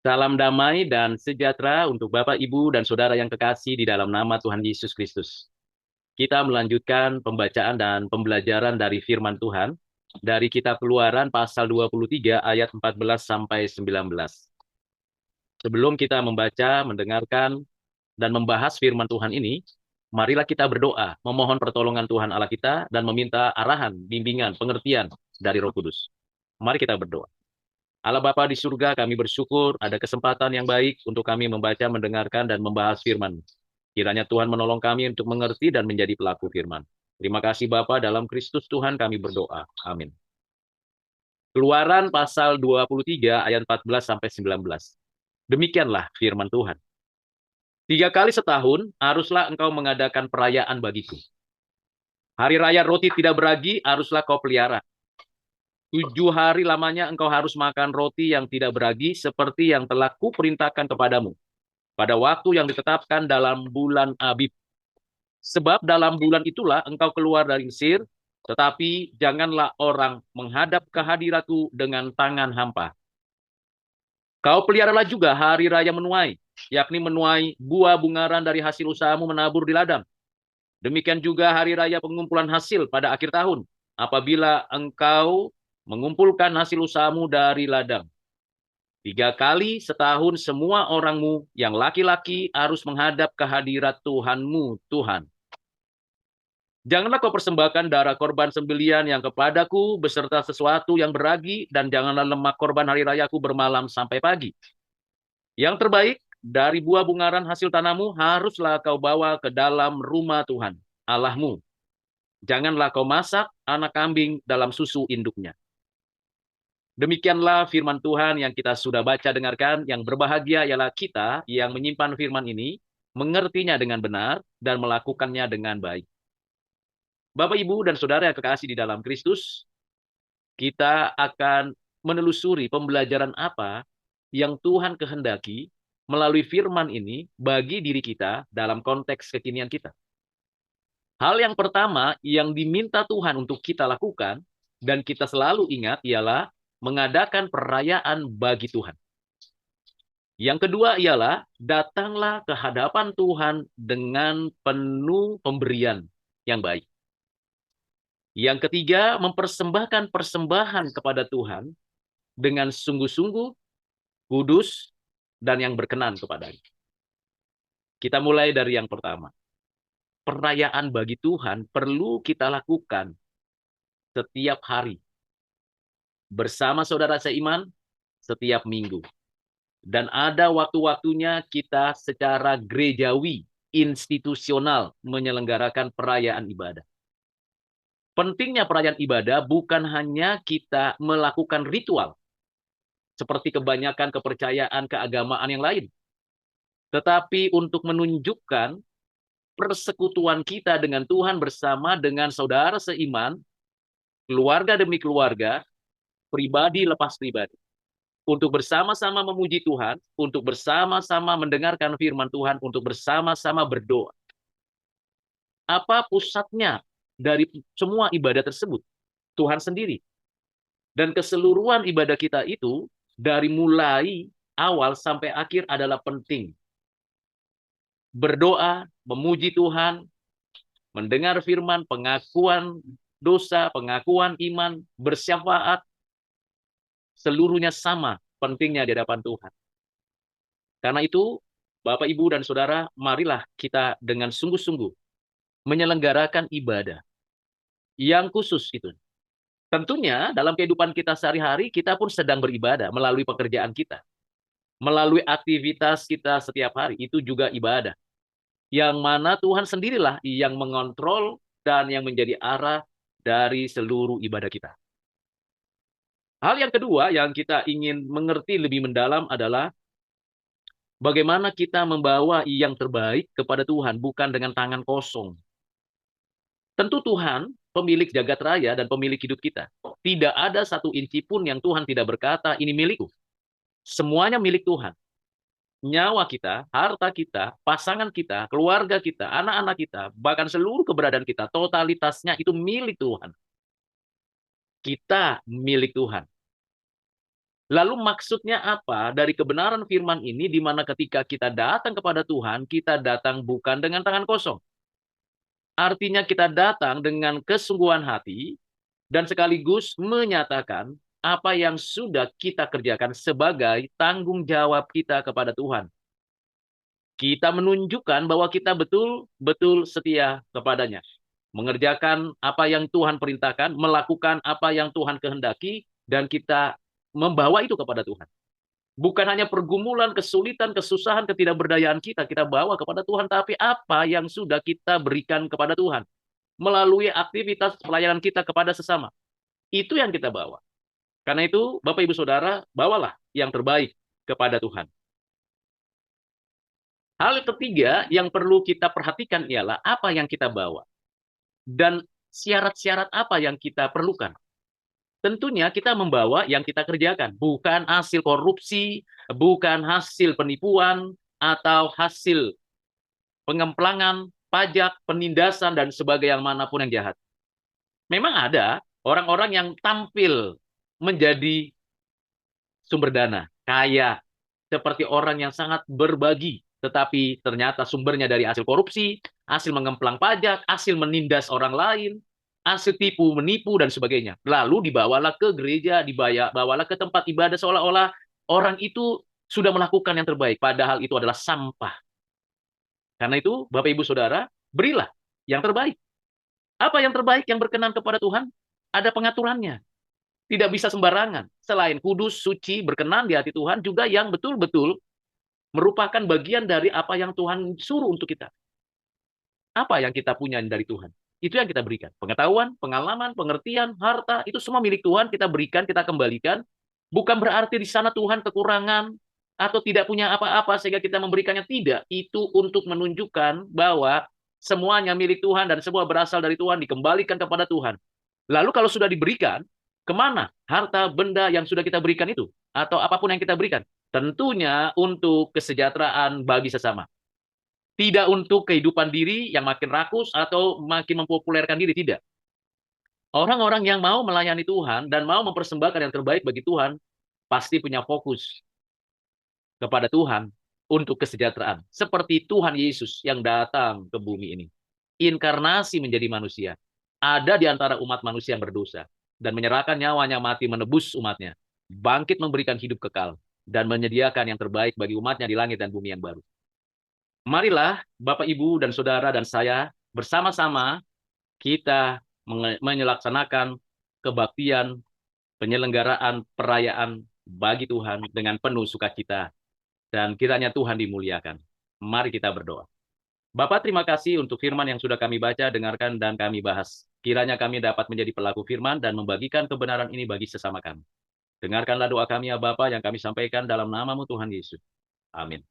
Salam damai dan sejahtera untuk Bapak, Ibu, dan Saudara yang kekasih di dalam nama Tuhan Yesus Kristus. Kita melanjutkan pembacaan dan pembelajaran dari firman Tuhan dari Kitab Keluaran pasal 23 ayat 14 sampai 19. Sebelum kita membaca, mendengarkan, dan membahas firman Tuhan ini, marilah kita berdoa, memohon pertolongan Tuhan Allah kita, dan meminta arahan, bimbingan, pengertian dari Roh Kudus. Mari kita berdoa. Allah Bapa di surga, kami bersyukur ada kesempatan yang baik untuk kami membaca, mendengarkan, dan membahas firman. Kiranya Tuhan menolong kami untuk mengerti dan menjadi pelaku firman. Terima kasih Bapa, dalam Kristus Tuhan kami berdoa. Amin. Keluaran pasal 23 ayat 14 sampai 19. Demikianlah firman Tuhan. 3 kali setahun haruslah engkau mengadakan perayaan bagiku. Hari raya roti tidak beragi haruslah kau pelihara. 7 hari lamanya engkau harus makan roti yang tidak beragi seperti yang telah kuperintahkan kepadamu pada waktu yang ditetapkan dalam bulan Abib. Sebab dalam bulan itulah engkau keluar dari Mesir, tetapi janganlah orang menghadap ke hadiratku dengan tangan hampa. Kau peliharalah juga hari raya menuai, yakni menuai buah bungaran dari hasil usahamu menabur di ladang. Demikian juga hari raya pengumpulan hasil pada akhir tahun, apabila engkau mengumpulkan hasil usahamu dari ladang. 3 kali setahun semua orangmu yang laki-laki harus menghadap ke hadirat Tuhanmu, Tuhan. Janganlah kau persembahkan darah korban sembelian yang kepadaku beserta sesuatu yang beragi, dan janganlah lemak korban hari rayaku bermalam sampai pagi. Yang terbaik dari buah bungaran hasil tanahmu haruslah kau bawa ke dalam rumah Tuhan, Allahmu. Janganlah kau masak anak kambing dalam susu induknya. Demikianlah firman Tuhan yang kita sudah baca dengarkan. Yang berbahagia ialah kita yang menyimpan firman ini, mengertinya dengan benar, dan melakukannya dengan baik. Bapak, Ibu, dan Saudara yang kekasih di dalam Kristus, kita akan menelusuri pembelajaran apa yang Tuhan kehendaki melalui firman ini bagi diri kita dalam konteks kekinian kita. Hal yang pertama yang diminta Tuhan untuk kita lakukan dan kita selalu ingat ialah mengadakan perayaan bagi Tuhan. Yang kedua ialah datanglah ke hadapan Tuhan dengan penuh pemberian yang baik. Yang ketiga, mempersembahkan persembahan kepada Tuhan dengan sungguh-sungguh, kudus, dan yang berkenan kepadanya. Kita mulai dari yang pertama. Perayaan bagi Tuhan perlu kita lakukan setiap hari. Bersama saudara seiman, setiap minggu. Dan ada waktu-waktunya kita secara gerejawi, institusional, menyelenggarakan perayaan ibadah. Pentingnya perayaan ibadah bukan hanya kita melakukan ritual, seperti kebanyakan kepercayaan keagamaan yang lain, tetapi untuk menunjukkan persekutuan kita dengan Tuhan bersama dengan saudara seiman, keluarga demi keluarga, pribadi lepas pribadi. Untuk bersama-sama memuji Tuhan, untuk bersama-sama mendengarkan firman Tuhan, untuk bersama-sama berdoa. Apa pusatnya dari semua ibadah tersebut? Tuhan sendiri. Dan keseluruhan ibadah kita itu, dari mulai awal sampai akhir adalah penting. Berdoa, memuji Tuhan, mendengar firman, pengakuan dosa, pengakuan iman, bersyafaat, seluruhnya sama pentingnya di hadapan Tuhan. Karena itu, Bapak, Ibu, dan Saudara, marilah kita dengan sungguh-sungguh menyelenggarakan ibadah yang khusus itu. Tentunya dalam kehidupan kita sehari-hari, kita pun sedang beribadah melalui pekerjaan kita. Melalui aktivitas kita setiap hari, itu juga ibadah. Yang mana Tuhan sendirilah yang mengontrol dan yang menjadi arah dari seluruh ibadah kita. Hal yang kedua yang kita ingin mengerti lebih mendalam adalah bagaimana kita membawa yang terbaik kepada Tuhan, bukan dengan tangan kosong. Tentu Tuhan, pemilik jagat raya dan pemilik hidup kita. Tidak ada satu inci pun yang Tuhan tidak berkata, ini milikku. Semuanya milik Tuhan. Nyawa kita, harta kita, pasangan kita, keluarga kita, anak-anak kita, bahkan seluruh keberadaan kita, totalitasnya itu milik Tuhan. Kita milik Tuhan. Lalu maksudnya apa dari kebenaran firman ini, di mana ketika kita datang kepada Tuhan, kita datang bukan dengan tangan kosong. Artinya kita datang dengan kesungguhan hati dan sekaligus menyatakan apa yang sudah kita kerjakan sebagai tanggung jawab kita kepada Tuhan. Kita menunjukkan bahwa kita betul-betul setia kepadanya. Mengerjakan apa yang Tuhan perintahkan, melakukan apa yang Tuhan kehendaki, dan kita membawa itu kepada Tuhan. Bukan hanya pergumulan, kesulitan, kesusahan, ketidakberdayaan kita bawa kepada Tuhan, tapi apa yang sudah kita berikan kepada Tuhan melalui aktivitas pelayanan kita kepada sesama. Itu yang kita bawa. Karena itu, Bapak Ibu Saudara, bawalah yang terbaik kepada Tuhan. Hal ketiga yang perlu kita perhatikan ialah apa yang kita bawa. Dan syarat-syarat apa yang kita perlukan. Tentunya kita membawa yang kita kerjakan, bukan hasil korupsi, bukan hasil penipuan, atau hasil pengemplangan, pajak, penindasan, dan sebagainya manapun yang jahat. Memang ada orang-orang yang tampil menjadi sumber dana, kaya, seperti orang yang sangat berbagi, tetapi ternyata sumbernya dari hasil korupsi, hasil mengemplang pajak, hasil menindas orang lain, hasil tipu, menipu, dan sebagainya. Lalu dibawalah ke gereja, dibawalah ke tempat ibadah seolah-olah orang itu sudah melakukan yang terbaik, padahal itu adalah sampah. Karena itu, Bapak Ibu Saudara, berilah yang terbaik. Apa yang terbaik yang berkenan kepada Tuhan? Ada pengaturannya. Tidak bisa sembarangan. Selain kudus, suci, berkenan di hati Tuhan, juga yang betul-betul merupakan bagian dari apa yang Tuhan suruh untuk kita. Apa yang kita punya dari Tuhan? Itu yang kita berikan. Pengetahuan, pengalaman, pengertian, harta, itu semua milik Tuhan, kita berikan, kita kembalikan. Bukan berarti di sana Tuhan kekurangan atau tidak punya apa-apa sehingga kita memberikannya. Tidak. Itu untuk menunjukkan bahwa semuanya milik Tuhan dan semua berasal dari Tuhan, dikembalikan kepada Tuhan. Lalu kalau sudah diberikan, kemana harta benda yang sudah kita berikan itu? Atau apapun yang kita berikan? Tentunya untuk kesejahteraan bagi sesama. Tidak untuk kehidupan diri yang makin rakus atau makin mempopulerkan diri, tidak. Orang-orang yang mau melayani Tuhan dan mau mempersembahkan yang terbaik bagi Tuhan, pasti punya fokus kepada Tuhan untuk kesejahteraan. Seperti Tuhan Yesus yang datang ke bumi ini. Inkarnasi menjadi manusia. Ada di antara umat manusia yang berdosa. Dan menyerahkan nyawanya mati menebus umatnya. Bangkit memberikan hidup kekal. Dan menyediakan yang terbaik bagi umatnya di langit dan bumi yang baru. Marilah Bapak, Ibu, dan Saudara, dan saya bersama-sama kita menyelaksanakan kebaktian penyelenggaraan perayaan bagi Tuhan dengan penuh sukacita. Dan kiranya Tuhan dimuliakan. Mari kita berdoa. Bapak, terima kasih untuk firman yang sudah kami baca, dengarkan, dan kami bahas. Kiranya kami dapat menjadi pelaku firman dan membagikan kebenaran ini bagi sesama kami. Dengarkanlah doa kami ya Bapak yang kami sampaikan dalam nama-Mu Tuhan Yesus. Amin.